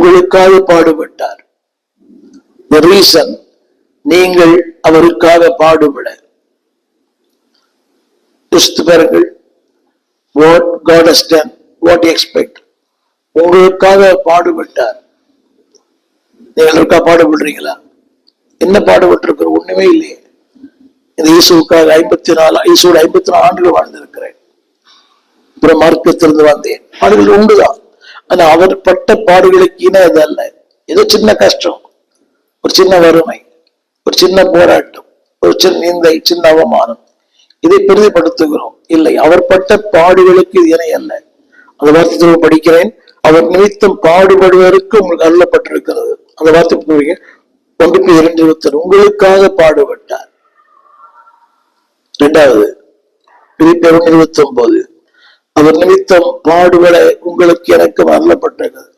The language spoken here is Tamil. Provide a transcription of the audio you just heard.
உங்களுக்காக பாடுபட்டார். The reason நீங்கள் அவருக்காக பாடுபட. பாருங்கள், what God has done, what you expect. உங்களுக்காக பாடுபட்டார். நீங்களுக்கா பாடுபடுறீங்களா? என்ன பாடுபட்டிருக்கிற? ஒண்ணுமே இல்லையே. இந்த இயேசுக்காக 54 ஆண்டுகள் வாழ்ந்திருக்கிறேன். அப்புறம் மார்க்கத்திலிருந்து வந்தேன். பாடுகள் உண்டுதான். ஆனா அவர் பட்ட பாடுகளுக்கு இணையது அல்ல. ஏதோ சின்ன கஷ்டம், ஒரு சின்ன வறுமை, ஒரு சின்ன போராட்டம், ஒரு சின்ன நிந்தை, சின்ன அவமானம், இதை பெரிதுபடுத்துகிறோம். இல்லை, அவர் பட்ட பாடுகளுக்கு இது இணை அல்ல. அந்த வார்த்தை படிக்கிறேன். அவர் நிமித்தம் பாடுபடுவதற்கு உங்களுக்கு அருளப்பட்டிருக்கிறது. அந்த வார்த்தை 1:2 உங்களுக்காக பாடுபட்டார். 2வது பிலிப்பியர் 1:29 அவர் நிமித்தம் பாடுகளை உங்களுக்கு எனக்கு அருளப்பட்டிருக்கிறது.